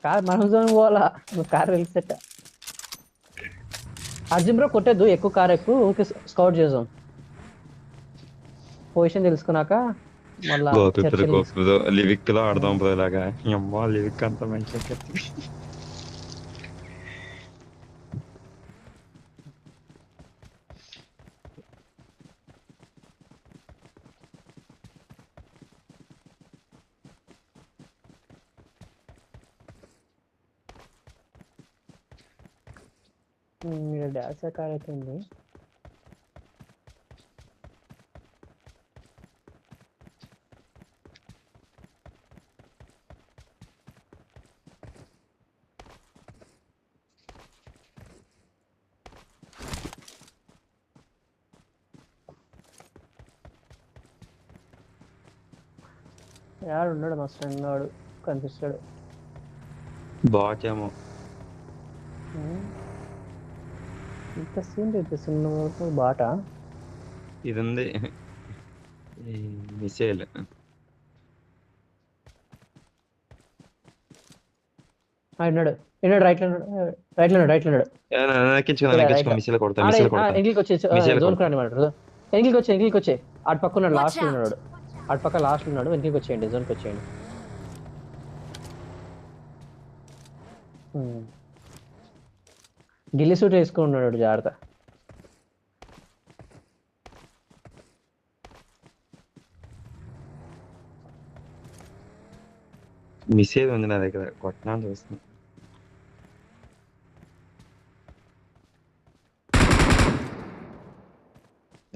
Car మనం zone పోవాలా, నువ్వు కార్ వెళ్ళిసెట్. అర్జున్ బ్రో కొట్టేద్దు, ఎక్కువ కార్ ఎక్కువ ఊరికే స్కౌట్ చేద్దాం. పొజిషన్ తెలుసుకున్నాక మళ్ళా గోపిపురు చర్చలు గోపిపురు లివిక్ లో ఆడదాం బ్రో ఇలాగా. అమ్మా లివిక్ అంత మంచి డాన్స్ కార్ అయితే ఉంది. యాడు ఉన్నాడు మా ఫ్రెండ్ వాడు కనిపిస్తాడు. బాచేమో. ఇంత సీన్ తెప్పిస్తున్న బాట. ఇది ఉంది మిసైల్. ఉన్నాడు ఉన్నాడు రైట్ లో రైట్ లో రైట్ లో ఉన్నాడు. మిసైల్ కొడతా మిసైల్ కొడతా ఎంగిల్కి వచ్చే మిసైల్ జోన్ కొడతా. రండి మాట. ఎంగిల్కి వచ్చే అటు పక్క ఉన్నాడు, Watch లాస్ట్ లో out. ఉన్నాడు. అటు పక్క లాస్ట్ లో ఉన్నాడు, వెనక్కి వచ్చేయండి, జోన్కి వచ్చేయండి. గిల్లి సూట్ వేసుకుని ఉన్నాడు, జాగ్రత్త. మిసైల్ ఉంది నా దగ్గర, కొట్టినా చూస్తున్నా.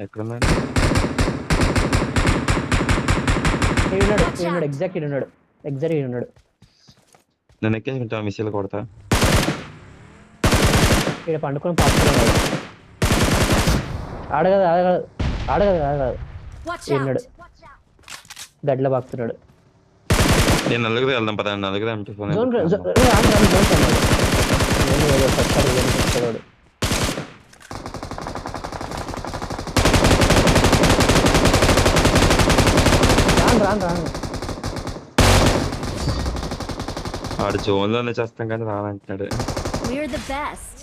ఎక్కడున్నాడు? ఉన్నాడు ఎగ్జాక్ట్ ఉన్నాడు. నన్ను ఎక్కించుకుంటా, మిసైల్ కొడతా. ఇక్కడ పండుకొని పాడుతున్నాడు. ఆడగదు Watch ఉన్నాడు, out. గడ్ల బాగుతున్నాడు. నేను నలుగురు వెళ్దాం పదా, నలుగురు ఎంపీ ఫోన్. జోన్ రాను. ఆడు జోన్ లోనే చేస్తాం కానీ రానంటున్నాడు. We're the best.